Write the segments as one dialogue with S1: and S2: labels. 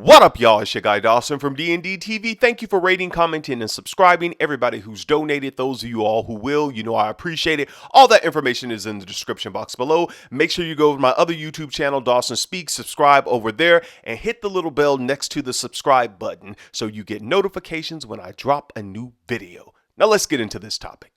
S1: What up, y'all? It's your guy Dawson from D&D TV. Thank you for rating, commenting, and subscribing. Everybody who's donated, those of you all who will, you know I appreciate it. All that information is in the description box below. Make sure you go to my other YouTube channel, Dawson Speaks, subscribe over there, and hit the little bell next to the subscribe button so you get notifications when I drop a new video. Now let's get into this topic.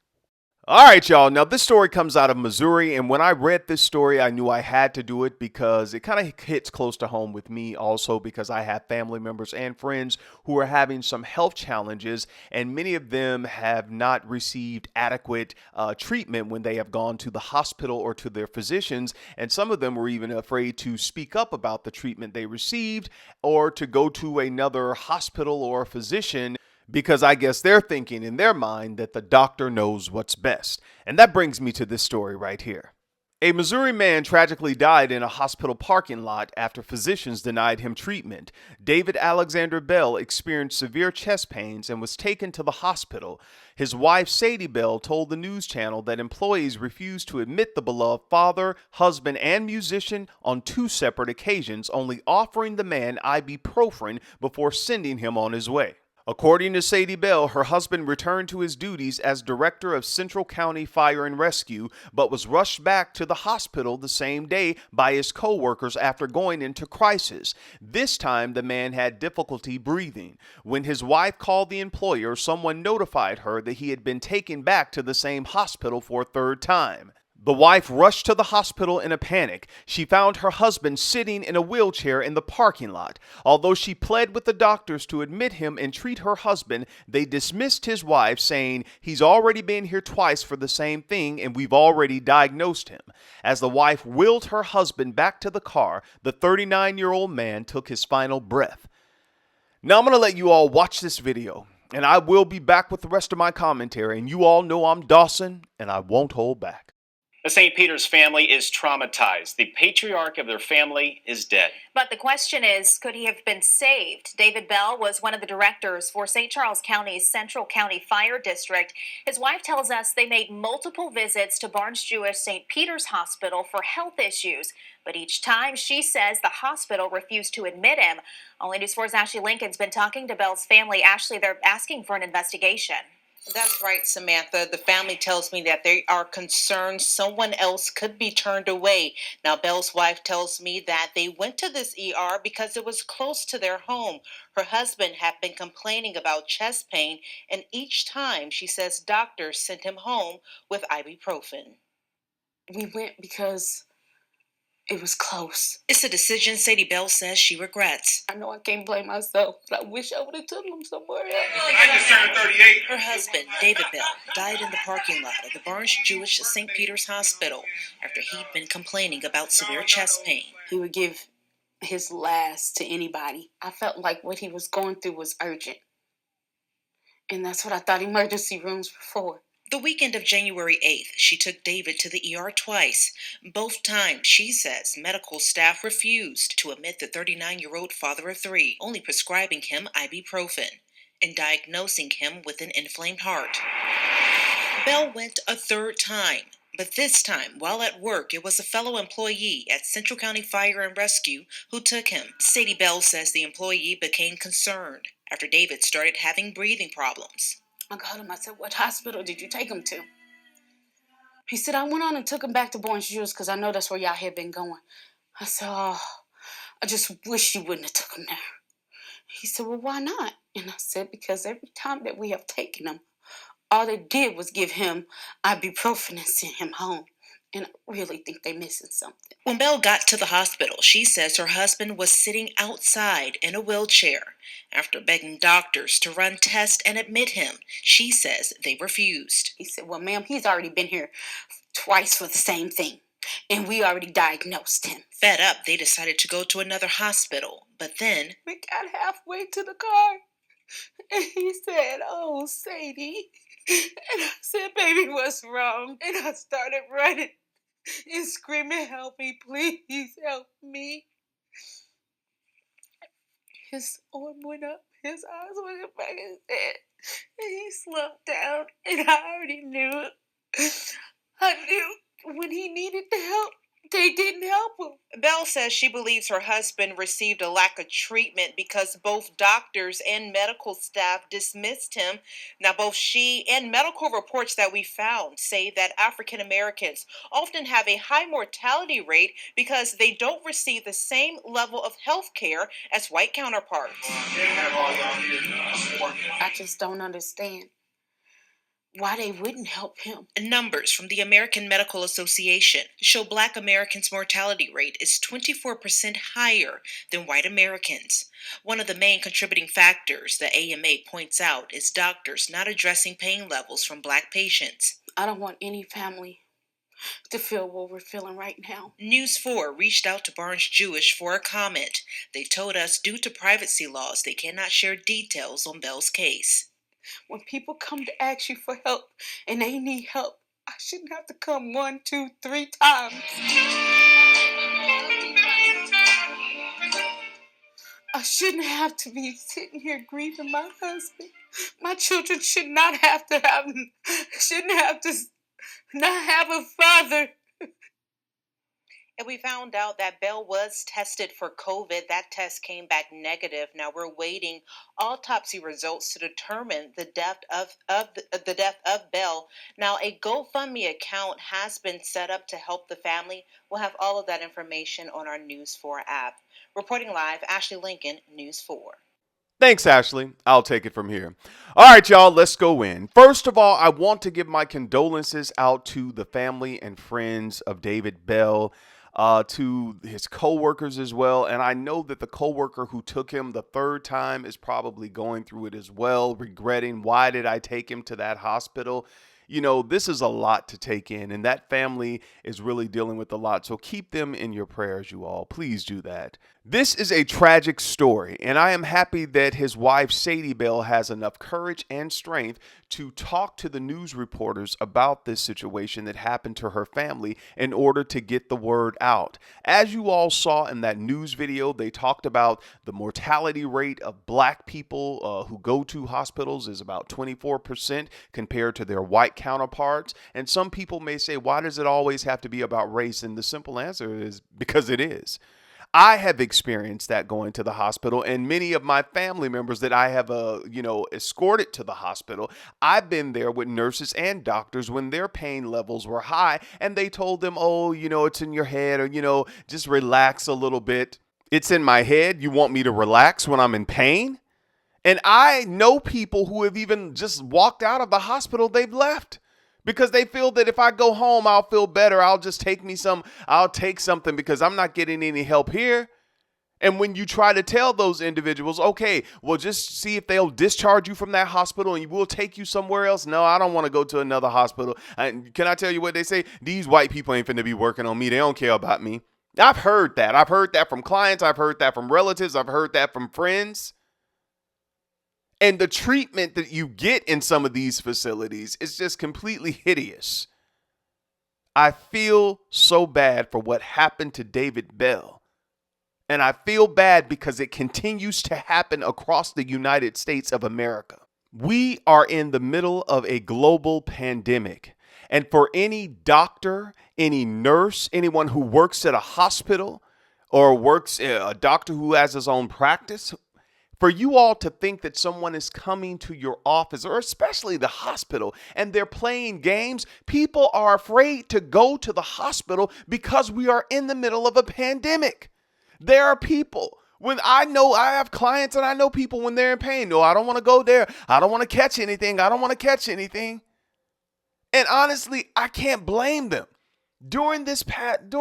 S1: All right, y'all. Now, this story comes out of Missouri, and when I read this story, I knew I had to do it because it kind of hits close to home with me also because I have family members and friends who are having some health challenges, and many of them have not received adequate treatment when they have gone to the hospital or to their physicians, and some of them were even afraid to speak up about the treatment they received or to go to another hospital or a physician because I guess they're thinking in their mind that the doctor knows what's best. And that brings me to this story right here. A Missouri man tragically died in a hospital parking lot after physicians denied him treatment. David Alexander Bell experienced severe chest pains and was taken to the hospital. His wife, Sadie Bell, told the news channel that employees refused to admit the beloved father, husband, and musician on two separate occasions, only offering the man ibuprofen before sending him on his way. According to Sadie Bell, her husband returned to his duties as director of Central County Fire and Rescue, but was rushed back to the hospital the same day by his co-workers after going into crisis. This time, the man had difficulty breathing. When his wife called the employer, someone notified her that he had been taken back to the same hospital for a third time. The wife rushed to the hospital in a panic. She found her husband sitting in a wheelchair in the parking lot. Although she pled with the doctors to admit him and treat her husband, they dismissed his wife, saying he's already been here twice for the same thing and we've already diagnosed him. As the wife wheeled her husband back to the car, the 39-year-old man took his final breath. Now I'm going to let you all watch this video, and I will be back with the rest of my commentary, and you all know I'm Dawson, and I won't hold back.
S2: The St. Peter's family is traumatized. The patriarch of their family is dead.
S3: But the question is, could he have been saved? David Bell was one of the directors for St. Charles County's Central County Fire District. His wife tells us they made multiple visits to Barnes-Jewish St. Peter's Hospital for health issues. But each time, she says the hospital refused to admit him. Only News 4's Ashley Lincoln's been talking to Bell's family. Ashley, they're asking for an investigation.
S4: That's right, Samantha. The family tells me that they are concerned someone else could be turned away. Now, Bell's wife tells me that they went to this ER because it was close to their home. Her husband had been complaining about chest pain, and each time, she says, doctors sent him home with ibuprofen.
S5: We went because it was close.
S4: It's a decision Sadie Bell says she regrets.
S5: I know I can't blame myself, but I wish I would have took him somewhere else.
S6: I just turned 38.
S4: Her husband, David Bell, died in the parking lot of the Barnes-Jewish St. Peter's Hospital after he'd been complaining about severe chest pain.
S5: He would give his last to anybody. I felt like what he was going through was urgent. And that's what I thought emergency rooms were for.
S4: The weekend of January 8th, she took David to the ER twice. Both times, she says, medical staff refused to admit the 39-year-old father of three, only prescribing him ibuprofen and diagnosing him with an inflamed heart. Bell went a third time, but this time, while at work, it was a fellow employee at Central County Fire and Rescue who took him. Sadie Bell says the employee became concerned after David started having breathing problems.
S5: I called him. I said, what hospital did you take him to? He said, I went on and took him back to Barnes-Jewish because I know that's where y'all had been going. I said, oh, I just wish you wouldn't have took him there. He said, well, why not? And I said, because every time that we have taken him, all they did was give him ibuprofen and send him home. And I really think they're missing something.
S4: When Belle got to the hospital, she says her husband was sitting outside in a wheelchair. After begging doctors to run tests and admit him, she says they refused.
S5: He said, well, ma'am, he's already been here twice for the same thing. And we already diagnosed him.
S4: Fed up, they decided to go to another hospital. But then
S5: we got halfway to the car. And he said, oh, Sadie. And I said, baby, what's wrong? And I started running and screaming, help me, please help me. His arm went up, his eyes went back in his head, and he slumped down, and I already knew it. I knew when he needed the help They didn't help him.
S4: Bell says she believes her husband received a lack of treatment because both doctors and medical staff dismissed him. Now, both she and medical reports that we found say that African Americans often have a high mortality rate because they don't receive the same level of health care as white counterparts.
S5: I just don't understand why they wouldn't help him.
S4: Numbers from the American Medical Association show Black Americans' mortality rate is 24% higher than white Americans. One of the main contributing factors the AMA points out is doctors not addressing pain levels from Black patients.
S5: I don't want any family to feel what we're feeling right now.
S4: News 4 reached out to Barnes Jewish for a comment. They told us due to privacy laws, they cannot share details on Bell's case.
S5: When people come to ask you for help and they need help, I shouldn't have to come 1, 2, 3 times. I shouldn't have to be sitting here grieving my husband. My children should not have to not have a father.
S4: And we found out that Bell was tested for COVID. That test came back negative. Now we're waiting autopsy results to determine the death of Bell. Now a GoFundMe account has been set up to help the family. We'll have all of that information on our News 4 app. Reporting live, Ashley Lincoln, News 4.
S1: Thanks, Ashley. I'll take it from here. All right, y'all, let's go in. First of all, I want to give my condolences out to the family and friends of David Bell, to his co-workers as well. And I know that the co-worker who took him the third time is probably going through it as well, regretting, why did I take him to that hospital? You know, this is a lot to take in, and that family is really dealing with a lot. So keep them in your prayers, you all. Please do that. This is a tragic story, and I am happy that his wife, Sadie Bell, has enough courage and strength to talk to the news reporters about this situation that happened to her family in order to get the word out. As you all saw in that news video, they talked about the mortality rate of Black people who go to hospitals is about 24% compared to their white counterparts. And some people may say, why does it always have to be about race? And the simple answer is because it is. I have experienced that going to the hospital, and many of my family members that I have, escorted to the hospital, I've been there with nurses and doctors when their pain levels were high, and they told them, it's in your head, or, just relax a little bit. It's in my head. You want me to relax when I'm in pain? And I know people who have even just walked out of the hospital, they've left. Because they feel that if I go home, I'll feel better. I'll take something because I'm not getting any help here. And when you try to tell those individuals, okay, well, just see if they'll discharge you from that hospital and we'll take you somewhere else. No, I don't want to go to another hospital. And can I tell you what they say? These white people ain't finna be working on me. They don't care about me. I've heard that. I've heard that from clients. I've heard that from relatives. I've heard that from friends. And the treatment that you get in some of these facilities is just completely hideous. I feel so bad for what happened to David Bell. And I feel bad because it continues to happen across the United States of America. We are in the middle of a global pandemic. And for any doctor, any nurse, anyone who works at a hospital or works a doctor who has his own practice, for you all to think that someone is coming to your office or especially the hospital and they're playing games, people are afraid to go to the hospital because we are in the middle of a pandemic. There are people, when I have clients and I know people when they're in pain. No, I don't want to go there. I don't want to catch anything. And honestly, I can't blame them. During this past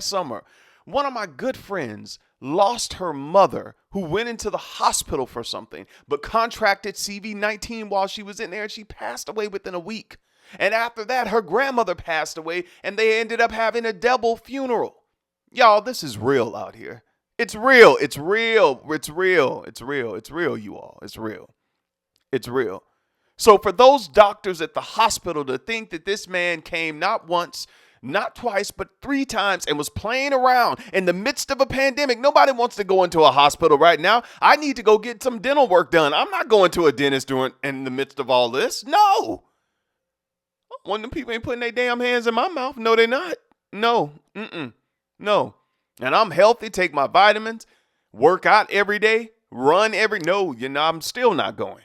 S1: summer, one of my good friends lost her mother who went into the hospital for something, but contracted CV-19 while she was in there, and she passed away within a week. And after that, her grandmother passed away, and they ended up having a double funeral. Y'all, this is real out here. It's real, you all. It's real. So for those doctors at the hospital to think that this man came not once, not twice, but 3 times and was playing around in the midst of a pandemic. Nobody wants to go into a hospital right now. I need to go get some dental work done. I'm not going to a dentist in the midst of all this. No. One of them people ain't putting their damn hands in my mouth. No, they're not. No, no. And I'm healthy, take my vitamins, work out every day, run every, no, I'm still not going.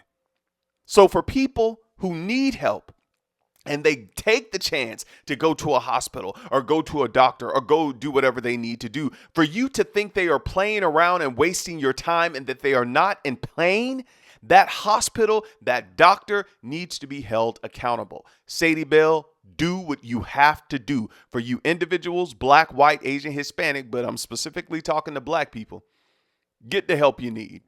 S1: So for people who need help, and they take the chance to go to a hospital or go to a doctor or go do whatever they need to do, for you to think they are playing around and wasting your time and that they are not in pain, that hospital, that doctor needs to be held accountable. Sadie Bell, do what you have to do. For you individuals, black, white, Asian, Hispanic, but I'm specifically talking to black people, get the help you need.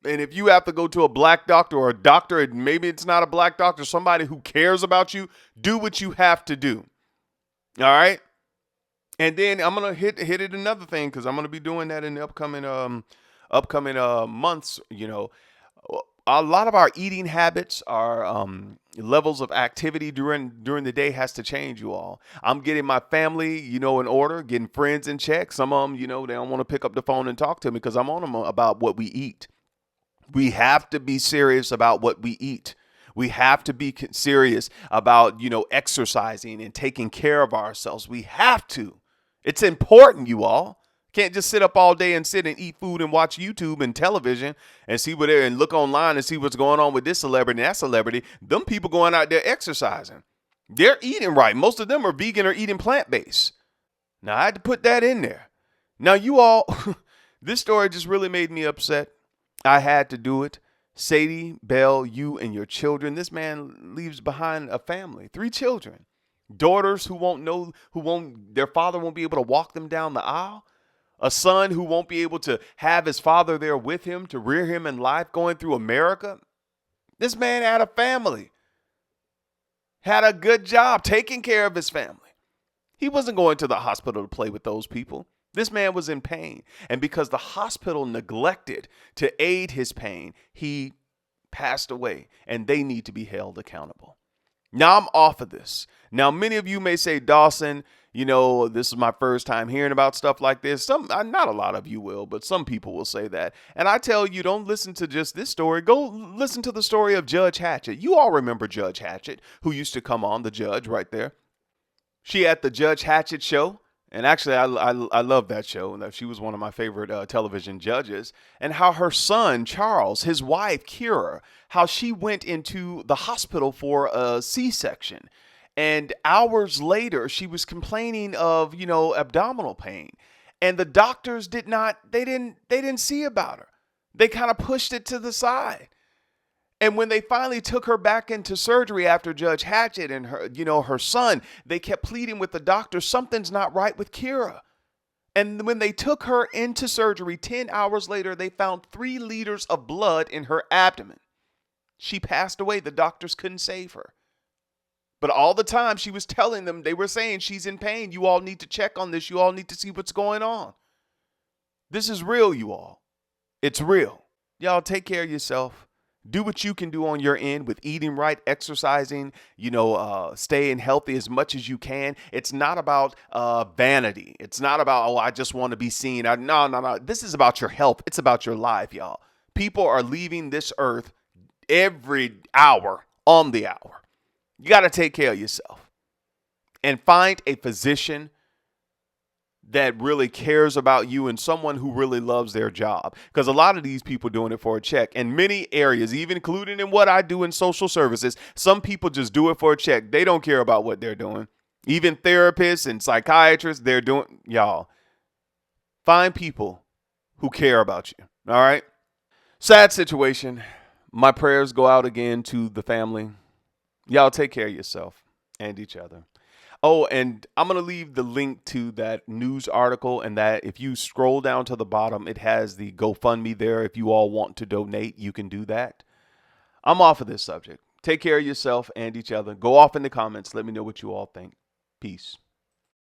S1: And if you have to go to a black doctor or a doctor, and maybe it's not a black doctor, somebody who cares about you, do what you have to do. All right? And then I'm going to hit it another thing, because I'm going to be doing that in the upcoming months. A lot of our eating habits, our levels of activity during the day has to change, you all. I'm getting my family, in order, getting friends in check. Some of them, they don't want to pick up the phone and talk to me because I'm on them about what we eat. We have to be serious about what we eat. We have to be serious about, exercising and taking care of ourselves. We have to. It's important, you all. Can't just sit up all day and sit and eat food and watch YouTube and television and see and look online and see what's going on with this celebrity and that celebrity. Them people going out there exercising. They're eating right. Most of them are vegan or eating plant-based. Now, I had to put that in there. Now, you all, this story just really made me upset. I had to do it. Sadie Bell, you and your children. This man leaves behind a family, 3 children, daughters their father won't be able to walk them down the aisle. A son who won't be able to have his father there with him to rear him in life, going through America. This man had a family, had a good job, taking care of his family. He wasn't going to the hospital to play with those people. This man was in pain. And because the hospital neglected to aid his pain, he passed away, and they need to be held accountable. Now I'm off of this. Now, many of you may say, Dawson, this is my first time hearing about stuff like this. Not a lot of you will, but some people will say that. And I tell you, don't listen to just this story. Go listen to the story of Judge Hatchett. You all remember Judge Hatchett, who used to come on, the judge right there. She had the Judge Hatchett show. And actually, I love that show. And she was one of my favorite television judges. And how her son, Charles, his wife, Kira, how she went into the hospital for a C-section. And hours later, she was complaining of, abdominal pain. And the doctors didn't see about her. They kind of pushed it to the side. And when they finally took her back into surgery after Judge Hatchett and her son, they kept pleading with the doctor, something's not right with Kira. And when they took her into surgery 10 hours later, they found 3 liters of blood in her abdomen. She passed away. The doctors couldn't save her. But all the time she was telling them, they were saying she's in pain. You all need to check on this. You all need to see what's going on. This is real, you all. It's real. Y'all take care of yourself. Do what you can do on your end with eating right, exercising, staying healthy as much as you can. It's not about vanity. It's not about, I just want to be seen. No. This is about your health. It's about your life, y'all. People are leaving this earth every hour on the hour. You got to take care of yourself and find a physician that really cares about you and someone who really loves their job. Because a lot of these people doing it for a check. In many areas, even including in what I do in social services, some people just do it for a check. They don't care about what they're doing. Even therapists and psychiatrists, they're doing, y'all. Find people who care about you. All right. Sad situation. My prayers go out again to the family. Y'all take care of yourself and each other. Oh, and I'm going to leave the link to that news article, and that if you scroll down to the bottom, it has the GoFundMe there. If you all want to donate, you can do that. I'm off of this subject. Take care of yourself and each other. Go off in the comments. Let me know what you all think. Peace.